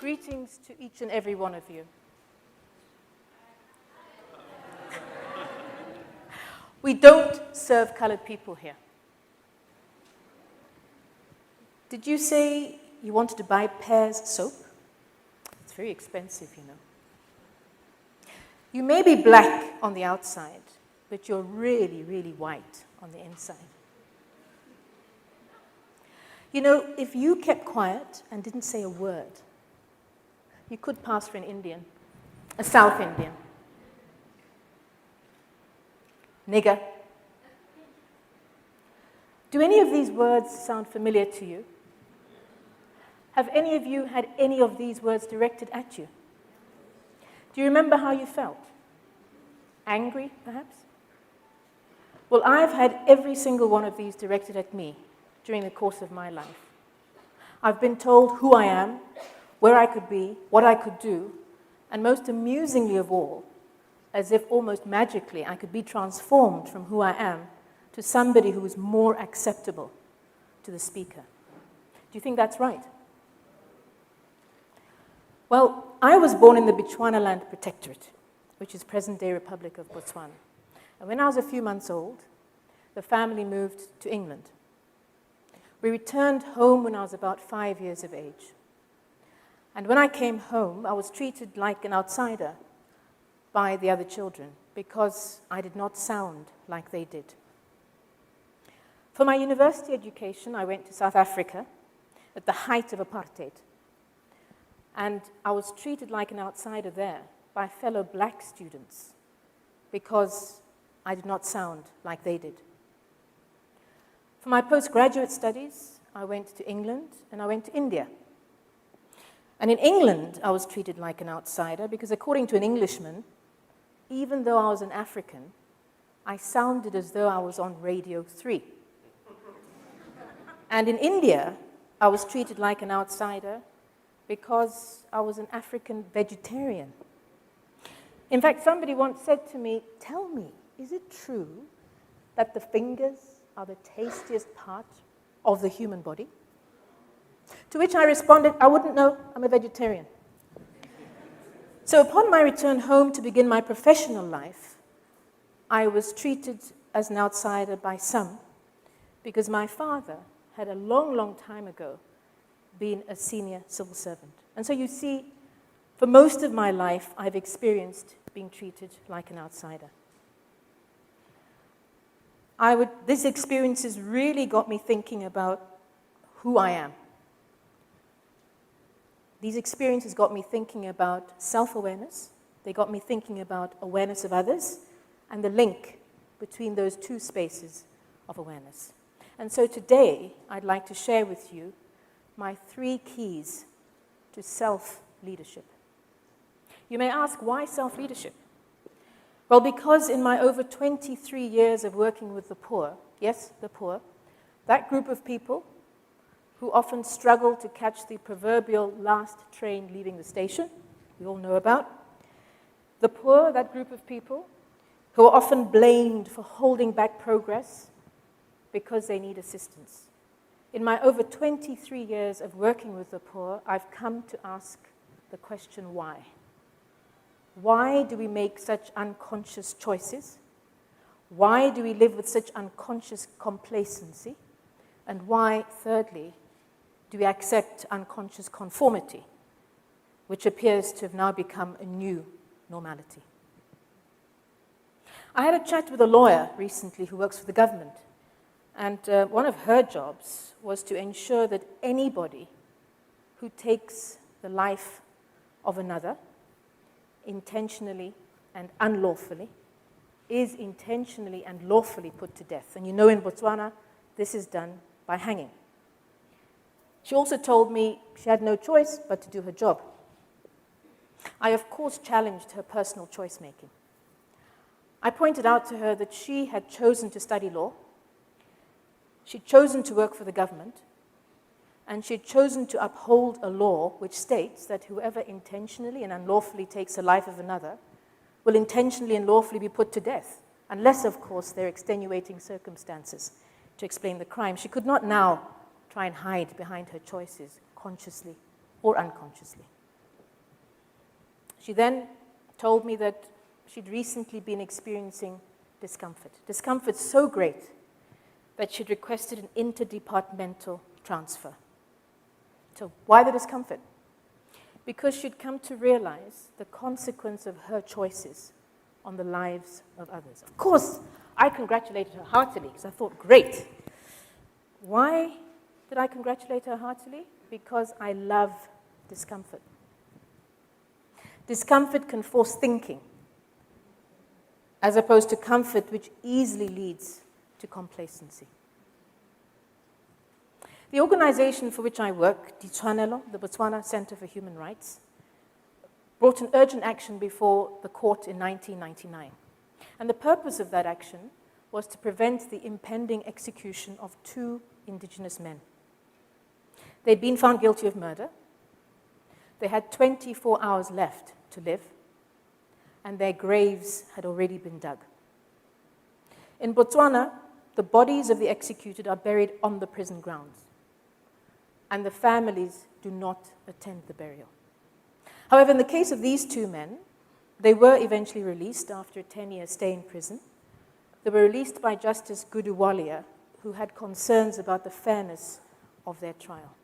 greetings to each and every one of you. We don't serve colored people here. Did you say you wanted to buy Pear's soap? It's very expensive, you know. You may be black on the outside, but you're really, really white on the inside. You know, if you kept quiet and didn't say a word, you could pass for an Indian, a South Indian. Nigger. Do any of these words sound familiar to you? Have any of you had any of these words directed at you? Do you remember how you felt? Angry, perhaps? Well, I've had every single one of these directed at me during the course of my life. I've been told who I am, where I could be, what I could do, and most amusingly of all, as if almost magically I could be transformed from who I am to somebody who is more acceptable to the speaker. Do you think that's right? Well, I was born in the Bechuanaland Protectorate, which is present-day Republic of Botswana. And when I was a few months old, the family moved to England. We returned home when I was about 5 years of age. And when I came home, I was treated like an outsider by the other children because I did not sound like they did. For my university education, I went to South Africa at the height of apartheid. And I was treated like an outsider there by fellow black students because I did not sound like they did. For my postgraduate studies, I went to England and I went to India. And in England, I was treated like an outsider because according to an Englishman, even though I was an African, I sounded as though I was on Radio 3. And in India, I was treated like an outsider because I was an African vegetarian. In fact, somebody once said to me, "Tell me, is it true that the fingers are the tastiest part of the human body?" To which I responded, "I wouldn't know, I'm a vegetarian." So upon my return home to begin my professional life, I was treated as an outsider by some because my father had a long, long time ago been a senior civil servant. And so you see, for most of my life, I've experienced being treated like an outsider. These experiences really got me thinking about who I am. These experiences got me thinking about self-awareness. They got me thinking about awareness of others and the link between those two spaces of awareness. And so today, I'd like to share with you my 3 keys to self-leadership. You may ask, why self-leadership? Well, because in my over 23 years of working with the poor, yes, the poor, that group of people who often struggle to catch the proverbial last train leaving the station, we all know about. The poor, that group of people who are often blamed for holding back progress because they need assistance. In my over 23 years of working with the poor, I've come to ask the question, why? Why do we make such unconscious choices? Why do we live with such unconscious complacency? And why, thirdly, do we accept unconscious conformity, which appears to have now become a new normality? I had a chat with a lawyer recently who works for the government, and one of her jobs was to ensure that anybody who takes the life of another intentionally and unlawfully is intentionally and lawfully put to death. And you know in Botswana, this is done by hanging. She also told me she had no choice but to do her job. I, of course, challenged her personal choice-making. I pointed out to her that she had chosen to study law, she'd chosen to work for the government, and she'd chosen to uphold a law which states that whoever intentionally and unlawfully takes the life of another will intentionally and lawfully be put to death, unless, of course, there are extenuating circumstances to explain the crime. She could not now try and hide behind her choices, consciously or unconsciously. She then told me that she'd recently been experiencing discomfort. Discomfort so great that she'd requested an interdepartmental transfer. So why the discomfort? Because she'd come to realize the consequence of her choices on the lives of others. Of course, I congratulated her heartily because I thought, great. Why did I congratulate her heartily? Because I love discomfort. Discomfort can force thinking, as opposed to comfort, which easily leads to complacency. The organization for which I work, Ditshwanelo, the Botswana Center for Human Rights, brought an urgent action before the court in 1999. And the purpose of that action was to prevent the impending execution of 2 indigenous men. They'd been found guilty of murder. They had 24 hours left to live, and their graves had already been dug. In Botswana, the bodies of the executed are buried on the prison grounds, and the families do not attend the burial. However, in the case of these 2 men, they were eventually released after a 10-year stay in prison. They were released by Justice Guduwalia, who had concerns about the fairness of their trial.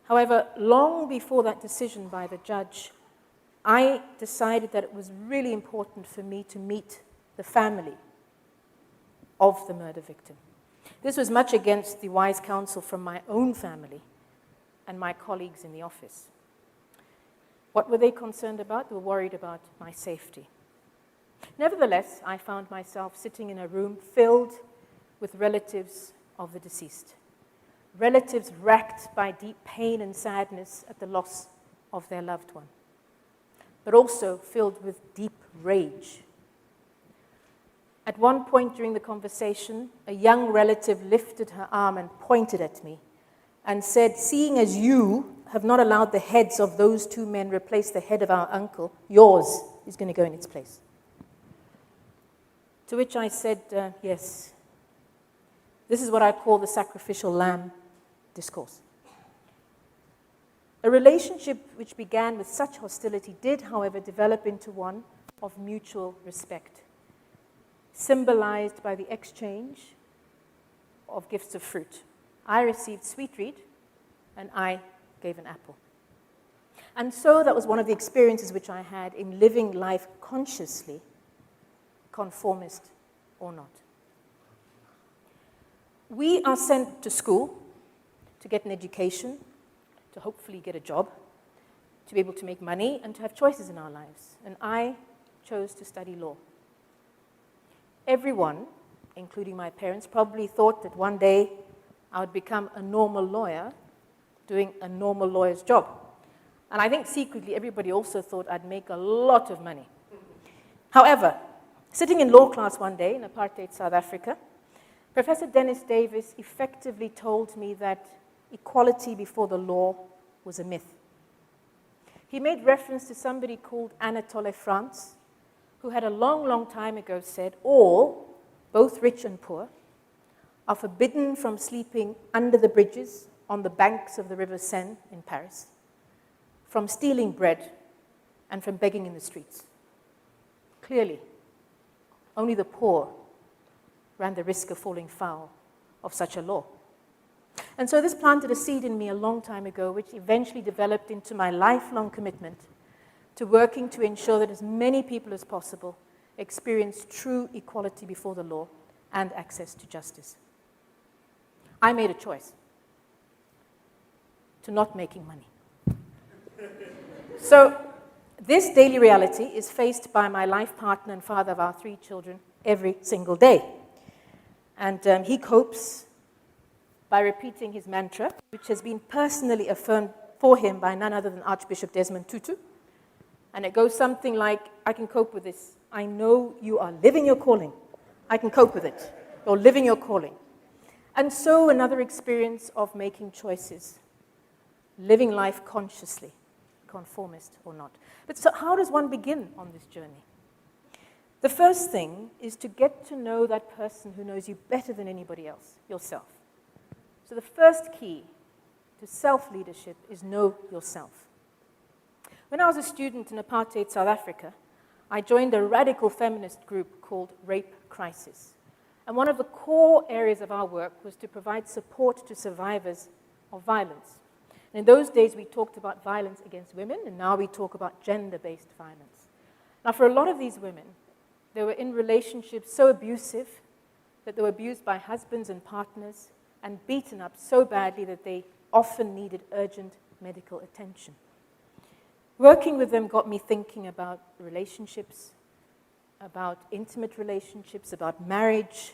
However, long before that decision by the judge, I decided that it was really important for me to meet the family of the murder victim. This was much against the wise counsel from my own family and my colleagues in the office. What were they concerned about? They were worried about my safety. Nevertheless, I found myself sitting in a room filled with relatives of the deceased. Relatives racked by deep pain and sadness at the loss of their loved one, but also filled with deep rage. At one point during the conversation, a young relative lifted her arm and pointed at me and said, "Seeing as you have not allowed the heads of those 2 men replace the head of our uncle, yours is going to go in its place." To which I said, yes. This is what I call the sacrificial lamb discourse. A relationship which began with such hostility did, however, develop into one of mutual respect, symbolized by the exchange of gifts of fruit. I received sweet reed, and I gave an apple. And so that was one of the experiences which I had in living life consciously, conformist or not. We are sent to school to get an education, to hopefully get a job, to be able to make money, and to have choices in our lives. And I chose to study law. Everyone, including my parents, probably thought that one day I would become a normal lawyer doing a normal lawyer's job. And I think secretly everybody also thought I'd make a lot of money. However, sitting in law class one day in apartheid South Africa, Professor Dennis Davis effectively told me that equality before the law was a myth. He made reference to somebody called Anatole France, who had a long, long time ago said, all, both rich and poor, are forbidden from sleeping under the bridges on the banks of the River Seine in Paris, from stealing bread, and from begging in the streets. Clearly, only the poor ran the risk of falling foul of such a law. And so this planted a seed in me a long time ago, which eventually developed into my lifelong commitment to working to ensure that as many people as possible experience true equality before the law and access to justice. I made a choice to not making money. So this daily reality is faced by my life partner and father of our 3 children every single day. And he copes by repeating his mantra, which has been personally affirmed for him by none other than Archbishop Desmond Tutu. And it goes something like, I can cope with this. I know you are living your calling. I can cope with it. You're living your calling. And so another experience of making choices, living life consciously, conformist or not. But so how does one begin on this journey? The first thing is to get to know that person who knows you better than anybody else, yourself. So the first key to self-leadership is know yourself. When I was a student in apartheid South Africa, I joined a radical feminist group called Rape Crisis. And one of the core areas of our work was to provide support to survivors of violence. And in those days, we talked about violence against women, and now we talk about gender-based violence. Now, for a lot of these women, they were in relationships so abusive that they were abused by husbands and partners and beaten up so badly that they often needed urgent medical attention. Working with them got me thinking about relationships, about intimate relationships, about marriage,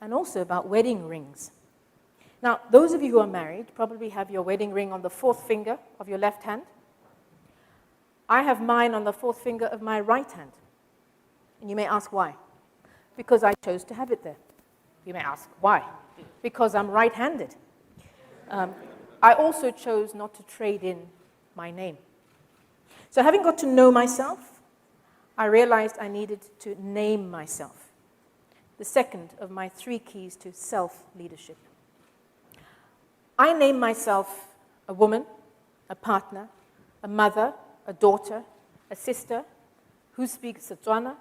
and also about wedding rings. Now, those of you who are married probably have your wedding ring on the fourth finger of your left hand. I have mine on the fourth finger of my right hand. And you may ask why. Because I chose to have it there. You may ask why. Because I'm right-handed. I also chose not to trade in my name. So having got to know myself, I realized I needed to name myself. The second of my 3 keys to self-leadership. I name myself a woman, a partner, a mother, a daughter, a sister who speaks Setswana,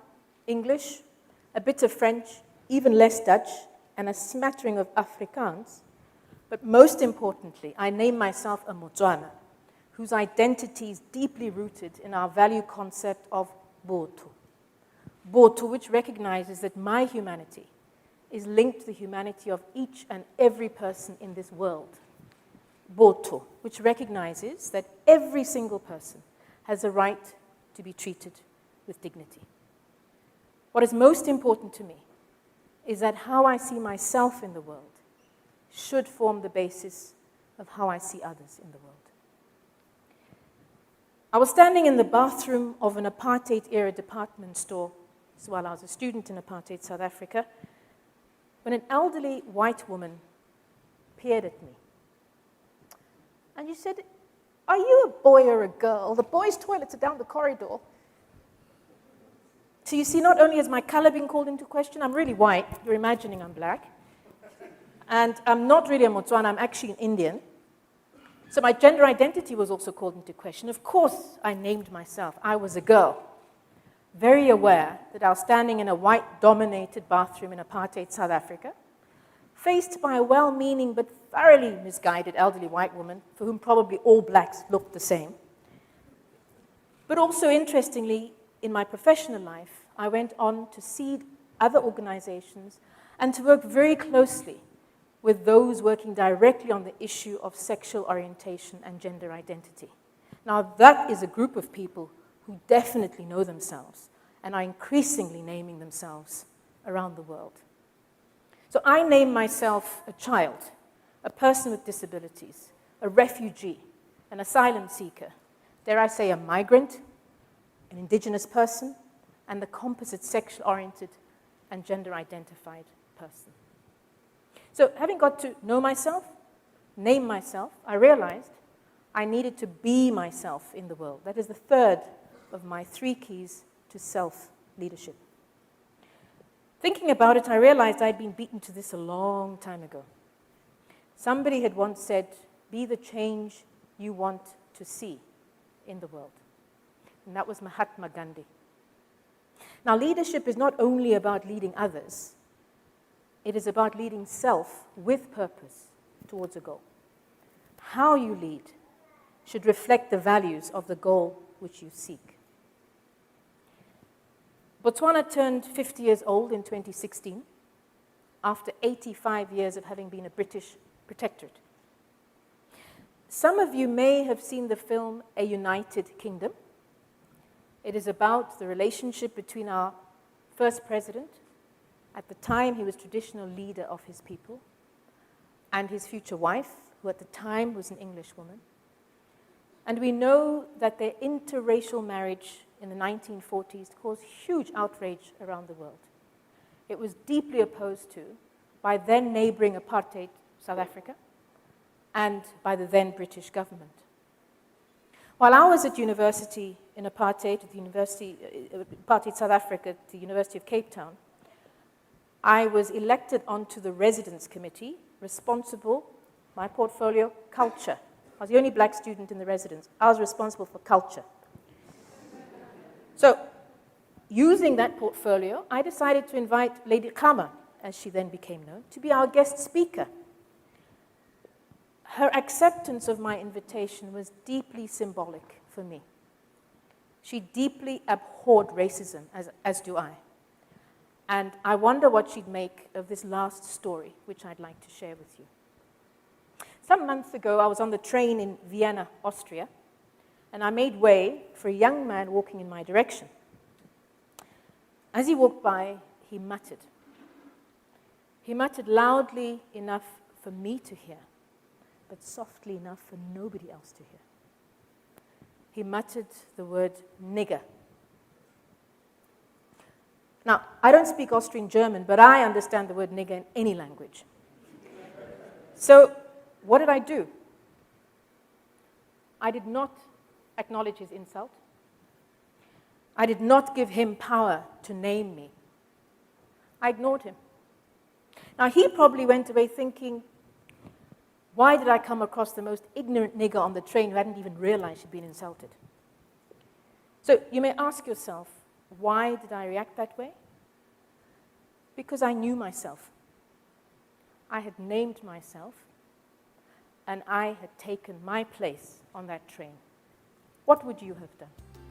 English, a bit of French, even less Dutch, and a smattering of Afrikaans. But most importantly, I name myself a Motswana, whose identity is deeply rooted in our value concept of Botho. Botho, which recognizes that my humanity is linked to the humanity of each and every person in this world. Botho, which recognizes that every single person has a right to be treated with dignity. What is most important to me is that how I see myself in the world should form the basis of how I see others in the world. I was standing in the bathroom of an apartheid-era department store while I was a student in apartheid South Africa when an elderly white woman peered at me. And she said, "Are you a boy or a girl? The boys' toilets are down the corridor." So you see, not only has my color been called into question, I'm really white. You're imagining I'm black. And I'm not really a Motswana, I'm actually an Indian. So my gender identity was also called into question. Of course, I named myself. I was a girl, very aware that I was standing in a white-dominated bathroom in apartheid South Africa, faced by a well-meaning but thoroughly misguided elderly white woman for whom probably all blacks looked the same. But also, interestingly, in my professional life, I went on to seed other organizations and to work very closely with those working directly on the issue of sexual orientation and gender identity. Now, that is a group of people who definitely know themselves and are increasingly naming themselves around the world. So I name myself a child, a person with disabilities, a refugee, an asylum seeker, dare I say a migrant, an indigenous person, and the composite sexual-oriented and gender-identified person. So having got to know myself, name myself, I realized I needed to be myself in the world. That is the third of my 3 keys to self-leadership. Thinking about it, I realized I'd been beaten to this a long time ago. Somebody had once said, "Be the change you want to see in the world." And that was Mahatma Gandhi. Now, leadership is not only about leading others, it is about leading self with purpose towards a goal. How you lead should reflect the values of the goal which you seek. Botswana turned 50 years old in 2016, after 85 years of having been a British protectorate. Some of you may have seen the film A United Kingdom. It is about the relationship between our first president, at the time he was traditional leader of his people, and his future wife, who at the time was an English woman. And we know that their interracial marriage in the 1940s caused huge outrage around the world. It was deeply opposed to by then neighboring apartheid South Africa and by the then British government. While I was at university in apartheid, at the apartheid South Africa, at the University of Cape Town, I was elected onto the residence committee responsible, my portfolio, culture. I was the only black student in the residence. I was responsible for culture. So, using that portfolio, I decided to invite Lady Kama, as she then became known, to be our guest speaker. Her acceptance of my invitation was deeply symbolic for me. She deeply abhorred racism, as do I. And I wonder what she'd make of this last story, which I'd like to share with you. Some months ago, I was on the train in Vienna, Austria, and I made way for a young man walking in my direction. As he walked by, he muttered. He muttered loudly enough for me to hear, but softly enough for nobody else to hear. He muttered the word nigger. Now, I don't speak Austrian German, but I understand the word nigger in any language. So, what did I do? I did not acknowledge his insult. I did not give him power to name me. I ignored him. Now, he probably went away thinking, why did I come across the most ignorant nigger on the train who hadn't even realized she'd been insulted? So you may ask yourself, why did I react that way? Because I knew myself. I had named myself, and I had taken my place on that train. What would you have done?